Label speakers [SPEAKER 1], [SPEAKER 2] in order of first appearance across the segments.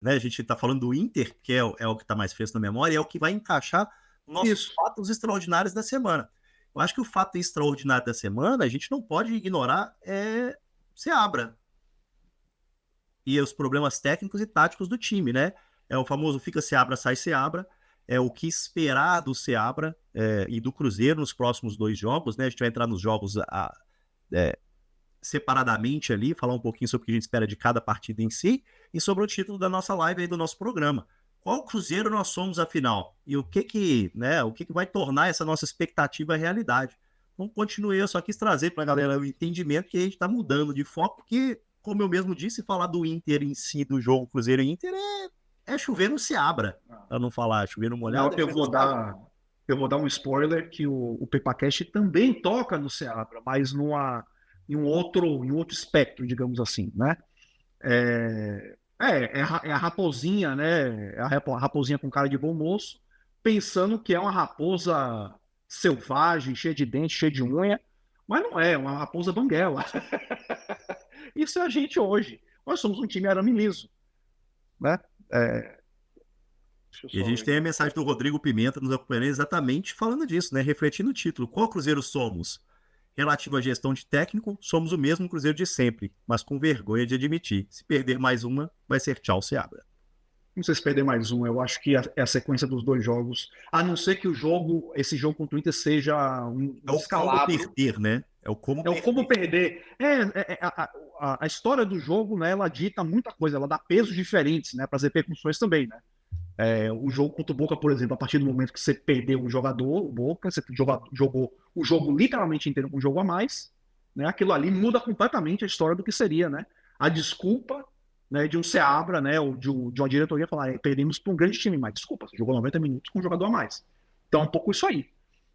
[SPEAKER 1] né? A gente está falando do Inter, que é o que está mais fresco na memória, e é o que vai encaixar nossos
[SPEAKER 2] Isso.
[SPEAKER 1] fatos extraordinários da semana. Eu acho que o fato extraordinário da semana, a gente não pode ignorar, Seabra e os problemas técnicos e táticos do time, né? É o famoso fica Seabra, sai Seabra. É o que esperar do Seabra e do Cruzeiro nos próximos 2 jogos, né? A gente vai entrar nos jogos é, separadamente ali, falar um pouquinho sobre o que a gente espera de cada partida em si e sobre o título da nossa live aí do nosso programa. Qual Cruzeiro nós somos afinal? E o que vai tornar essa nossa expectativa realidade? Então, continue, eu só quis trazer para a galera o entendimento que a gente está mudando de foco, porque, como eu mesmo disse, falar do Inter em si, do jogo Cruzeiro e Inter, é chover no Seabra, para não falar chover no
[SPEAKER 2] Não,
[SPEAKER 1] molhado, é chover no Seabra.
[SPEAKER 2] eu vou dar um spoiler que o PepaCast também toca no Seabra, mas em um outro espectro, digamos assim, né? É a raposinha, né? É a raposinha com cara de bom moço, pensando que é uma raposa selvagem, cheia de dente, cheia de unha, mas não é uma raposa banguela. Isso é a gente hoje. Nós somos um time arame liso, né? É, deixa eu
[SPEAKER 1] E a
[SPEAKER 2] só
[SPEAKER 1] gente tem a
[SPEAKER 2] lembrar.
[SPEAKER 1] mensagem do Rodrigo Pimenta nos acompanhando exatamente falando disso, né? Refletindo o título. Qual Cruzeiro somos? Relativo à gestão de técnico, somos o mesmo Cruzeiro de sempre, mas com vergonha de admitir. Se perder mais uma, vai ser tchau, Seabra.
[SPEAKER 2] Não sei se perder mais um, eu acho que é a sequência dos dois jogos, a não ser que esse jogo contra o Inter seja
[SPEAKER 1] É
[SPEAKER 2] um
[SPEAKER 1] o como
[SPEAKER 2] descalabro.
[SPEAKER 1] perder, né? É o como
[SPEAKER 2] É o como
[SPEAKER 1] perder.
[SPEAKER 2] perder. A história do jogo, né, ela dita muita coisa, ela dá pesos diferentes, né, para as repercussões também, né. O jogo contra o Boca, por exemplo, a partir do momento que você perdeu um jogador, o Boca, você jogou o jogo literalmente inteiro com um jogo a mais, né, aquilo ali muda completamente a história do que seria, né, a desculpa, né, de um Seabra, né, ou de uma diretoria falar, perdemos para um grande time, mas desculpa, você jogou 90 minutos com um jogador a mais. Então é um pouco isso aí.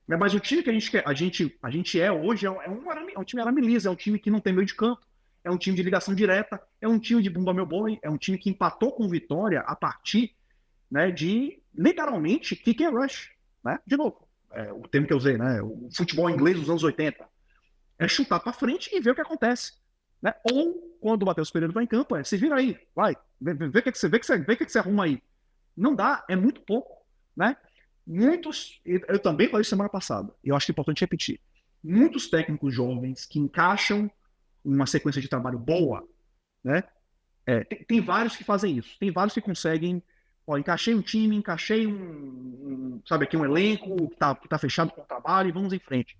[SPEAKER 2] Mas o time que a gente é hoje é um time aramiliza, é um time que não tem meio de campo, é um time de ligação direta, é um time de bumba meu boi, é um time que empatou com Vitória a partir, né, de literalmente kick and rush, né? De novo, o termo que eu usei, né? O futebol inglês dos anos 80 é chutar para frente e ver o que acontece, né? Ou quando o Matheus Pereira vai em campo, se vira aí, vai, vê o que você arruma aí. Não dá, é muito pouco, né? Eu também falei semana passada, e eu acho que é importante repetir. Muitos técnicos jovens que encaixam uma sequência de trabalho boa, né? Tem vários que fazem isso, tem vários que conseguem. Ó, encaixei um time, encaixei sabe aqui, um elenco que tá fechado com o trabalho e vamos em frente.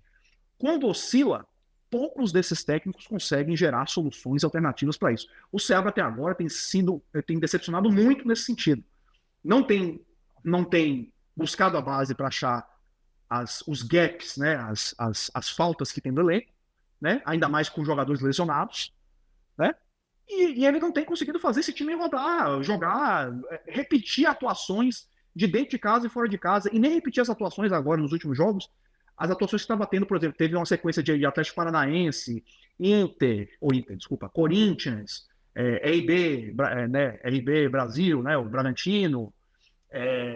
[SPEAKER 2] Quando oscila, poucos desses técnicos conseguem gerar soluções alternativas para isso. O Seabra até agora tem decepcionado muito nesse sentido. Não tem, não tem buscado a base para achar os gaps, né, as faltas que tem no elenco, né, ainda mais com jogadores lesionados, né, e ele não tem conseguido fazer esse time rodar, jogar, repetir atuações de dentro de casa e fora de casa, e nem repetir as atuações agora nos últimos jogos, as atuações que estava tendo, por exemplo, teve uma sequência de Atlético Paranaense, desculpa, Corinthians, RB, né, RB Brasil, né, o Bragantino,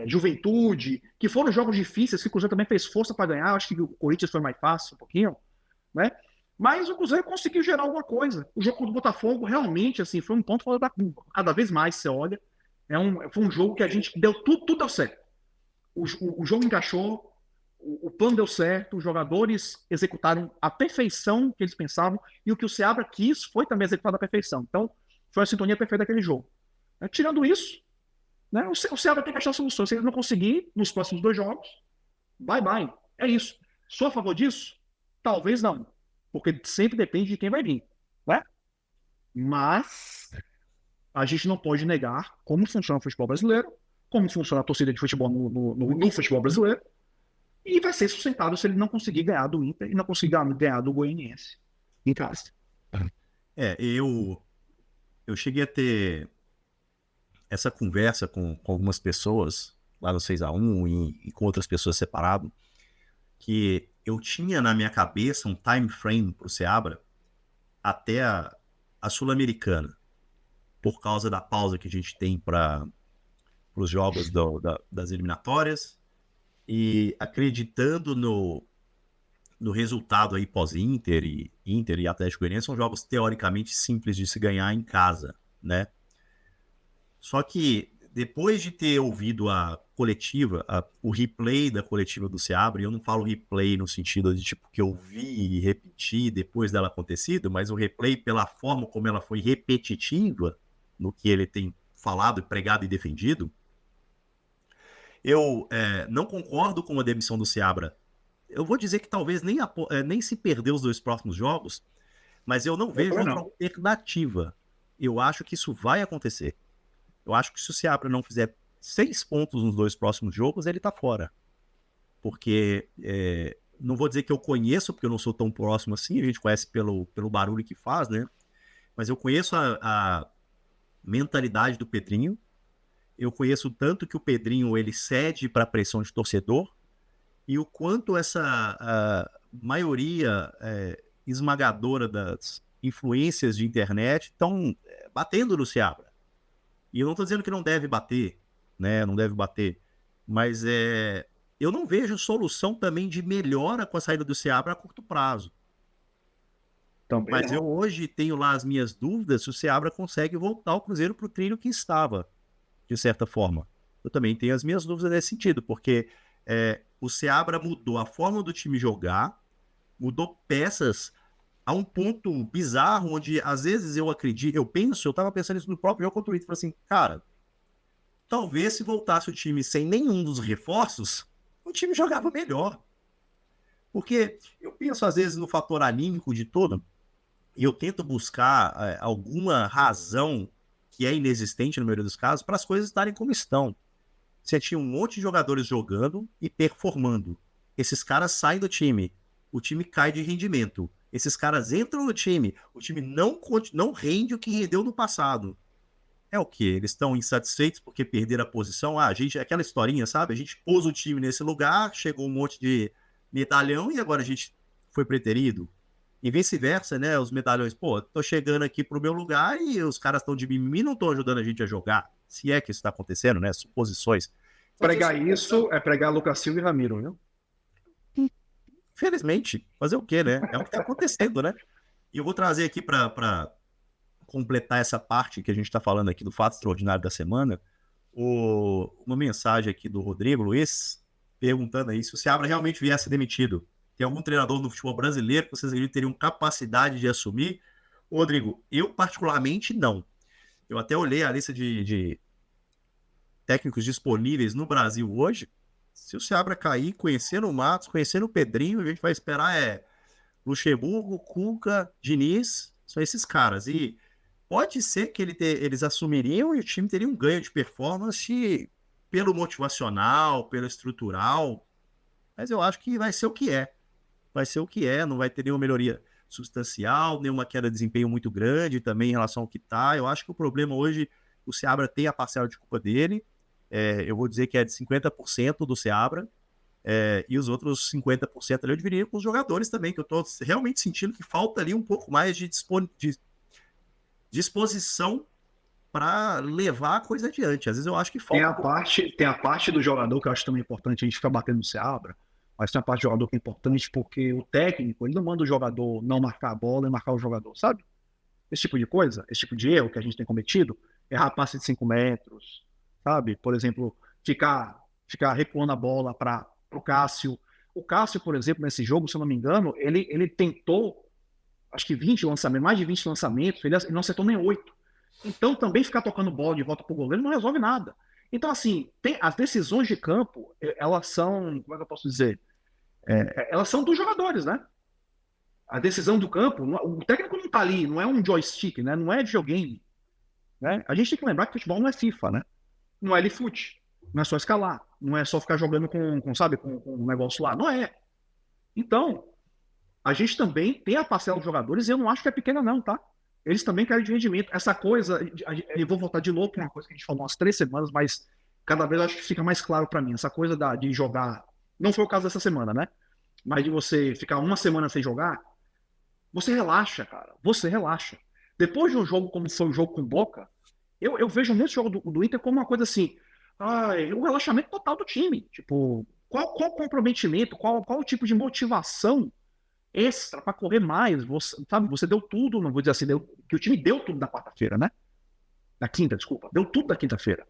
[SPEAKER 2] Juventude, que foram jogos difíceis, que o Cruzeiro também fez força para ganhar, acho que o Corinthians foi mais fácil um pouquinho, né? Mas o Cruzeiro conseguiu gerar alguma coisa. O jogo contra o Botafogo realmente assim, foi um ponto fora da curva. Cada vez mais você olha, foi um jogo que a gente deu tudo deu certo. O jogo encaixou, o plano deu certo, os jogadores executaram a perfeição que eles pensavam, e o que o Seabra quis foi também executado à perfeição. Então, foi a sintonia perfeita daquele jogo. Tirando isso, né, o Seabra tem que achar soluções. Se ele não conseguir nos próximos 2 jogos, bye bye. É isso. Sou a favor disso? Talvez não. Porque sempre depende de quem vai vir. Né? Mas a gente não pode negar como funciona o futebol brasileiro, como funciona a torcida de futebol no futebol brasileiro, e vai ser sustentado se ele não conseguir ganhar do Inter e não conseguir ganhar do Goianiense em casa.
[SPEAKER 1] Eu cheguei a ter essa conversa com algumas pessoas lá no 6-1 e com outras pessoas separado, que eu tinha na minha cabeça um time frame pro Seabra até a Sul-Americana, por causa da pausa que a gente tem para os jogos das eliminatórias e acreditando no resultado aí pós-Inter Inter e Atlético Goianiense, são jogos teoricamente simples de se ganhar em casa, né? Só que depois de ter ouvido a coletiva, o replay da coletiva do Seabra, e eu não falo replay no sentido de tipo que eu vi e repeti depois dela acontecido, mas o replay pela forma como ela foi repetitiva no que ele tem falado, pregado e defendido, eu não concordo com a demissão do Seabra. Eu vou dizer que talvez nem se perder os 2 próximos jogos, mas eu não vejo outra alternativa. Eu acho que isso vai acontecer. Eu acho que se o Seabra não fizer 6 pontos nos 2 próximos jogos, ele tá fora. Porque, não vou dizer que eu conheço, porque eu não sou tão próximo assim, a gente conhece pelo barulho que faz, né? Mas eu conheço a mentalidade do Pedrinho, eu conheço tanto que o Pedrinho ele cede para a pressão de torcedor, e o quanto essa maioria esmagadora das influências de internet estão batendo no Seabra. E eu não estou dizendo que não deve bater, né? Não deve bater. Mas eu não vejo solução também de melhora com a saída do Seabra a curto prazo.
[SPEAKER 2] Também
[SPEAKER 1] Mas
[SPEAKER 2] não.
[SPEAKER 1] eu hoje tenho lá as minhas dúvidas se o Seabra consegue voltar o Cruzeiro para o trilho que estava, de certa forma. Eu também tenho as minhas dúvidas nesse sentido, porque o Seabra mudou a forma do time jogar, mudou peças a um ponto bizarro, onde às vezes eu tava pensando isso no próprio jogo contra o Inter, falei assim, cara, talvez se voltasse o time sem nenhum dos reforços, o time jogava melhor. Porque eu penso às vezes no fator anímico de todo, e eu tento buscar alguma razão que é inexistente no maioria dos casos para as coisas estarem como estão. Você tinha um monte de jogadores jogando e performando. Esses caras saem do time, o time cai de rendimento. Esses caras entram no time, o time não rende o que rendeu no passado. É o quê? Eles estão insatisfeitos porque perderam a posição? Aquela historinha, sabe? A gente pôs o time nesse lugar, chegou um monte de medalhão e agora a gente foi preterido. E vice-versa, né? Os medalhões, tô chegando aqui pro meu lugar e os caras estão de mimimi e não estão ajudando a gente a jogar. Se é que isso está acontecendo, né? Suposições.
[SPEAKER 2] Pregar isso é pregar Lucas Silva e Ramiro, viu?
[SPEAKER 1] Felizmente, fazer o quê, né? É o que está acontecendo, né? E eu vou trazer aqui para completar essa parte que a gente está falando aqui do fato extraordinário da semana, uma mensagem aqui do Rodrigo Luiz, perguntando aí se o Seabra realmente viesse demitido. Tem algum treinador no futebol brasileiro que vocês teriam capacidade de assumir? Rodrigo, eu particularmente não. Eu até olhei a lista de técnicos disponíveis no Brasil hoje. Se o Seabra cair, conhecendo o Matos, conhecendo o Pedrinho, a gente vai esperar Luxemburgo, Cuca, Diniz, são esses caras. E pode ser que eles assumiriam e o time teria um ganho de performance pelo motivacional, pelo estrutural, mas eu acho que vai ser o que é. Vai ser o que é, não vai ter nenhuma melhoria substancial, nenhuma queda de desempenho muito grande também em relação ao que está. Eu acho que o problema hoje, o Seabra tem a parcela de culpa dele, eu vou dizer que é de 50% do Seabra, e os outros 50% ali eu dividiria com os jogadores também, que eu estou realmente sentindo que falta ali um pouco mais de disposição para levar a coisa adiante. Às vezes eu acho que falta.
[SPEAKER 2] Tem a parte do jogador que eu acho também importante, a gente fica batendo no Seabra, mas tem a parte do jogador que é importante porque o técnico, ele não manda o jogador não marcar a bola e marcar o jogador, sabe? Esse tipo de coisa, esse tipo de erro que a gente tem cometido, errar passe de 5 metros, sabe? Por exemplo, ficar recuando a bola para o Cássio. O Cássio, por exemplo, nesse jogo, se eu não me engano, ele tentou, acho que 20 lançamentos, mais de 20 lançamentos, ele não acertou nem 8. Então, também ficar tocando bola de volta pro goleiro não resolve nada. Então, assim, as decisões de campo, elas são, como é que eu posso dizer? Elas são dos jogadores, né? A decisão do campo, o técnico não tá ali, não é um joystick, né? Não é videogame. Né? A gente tem que lembrar que futebol não é FIFA, né? Não é LeFoot, não é só escalar, não é só ficar jogando com um negócio lá, não é. Então, a gente também tem a parcela dos jogadores e eu não acho que é pequena não, tá? Eles também querem de rendimento. Essa coisa, eu vou voltar de novo, que é uma coisa que a gente falou há umas 3 semanas, mas cada vez eu acho que fica mais claro para mim. Essa coisa de jogar, não foi o caso dessa semana, né? Mas de você ficar uma semana sem jogar, você relaxa, cara. Você relaxa. Depois de um jogo como foi o jogo com o Boca, eu vejo nesse jogo do Inter como uma coisa assim, o relaxamento total do time. Tipo, qual o comprometimento, qual o tipo de motivação extra para correr mais? Você deu tudo, não vou dizer assim, que o time deu tudo na quarta-feira, né? Na quinta, desculpa. Deu tudo da quinta-feira.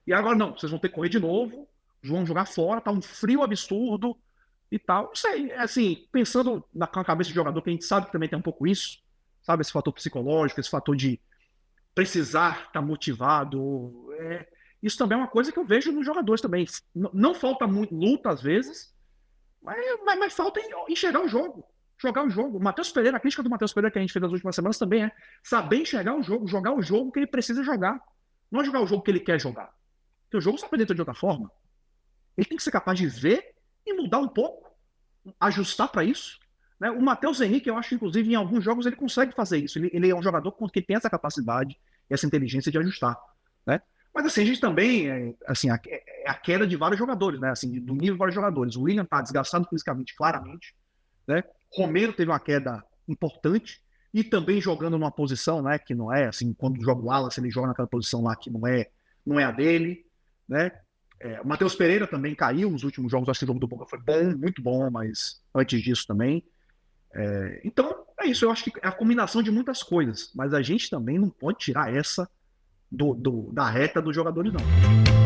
[SPEAKER 2] E agora não, vocês vão ter que correr de novo, vão jogar fora, tá um frio absurdo e tal. Não sei, assim, pensando na cabeça do jogador, que a gente sabe que também tem um pouco isso, sabe? Esse fator psicológico, esse fator de precisar estar motivado. Isso também é uma coisa que eu vejo nos jogadores também. Não falta muito luta às vezes, mas falta enxergar o jogo. Jogar o jogo. O Matheus Pereira, a crítica do Matheus Pereira que a gente fez nas últimas semanas também é saber enxergar o jogo, jogar o jogo que ele precisa jogar. Não é jogar o jogo que ele quer jogar. Porque o jogo só apresenta de outra forma. Ele tem que ser capaz de ver e mudar um pouco, ajustar para isso. Né? O Matheus Henrique, eu acho, inclusive, em alguns jogos ele consegue fazer isso. Ele é um jogador que tem essa capacidade, essa inteligência de ajustar. Né? Mas assim, a gente também, assim, a queda de vários jogadores, né? Assim, do nível de vários jogadores. O William está desgastado fisicamente, claramente. Né? Romero teve uma queda importante e também jogando numa posição, né, que não é, assim, quando joga o Wallace, ele joga naquela posição lá que não é a dele, né? O Matheus Pereira também caiu nos últimos jogos, acho que o jogo do Boca foi bom, muito bom, mas antes disso também. Então, é isso, eu acho que é a combinação de muitas coisas, mas a gente também não pode tirar essa da reta dos jogadores, não.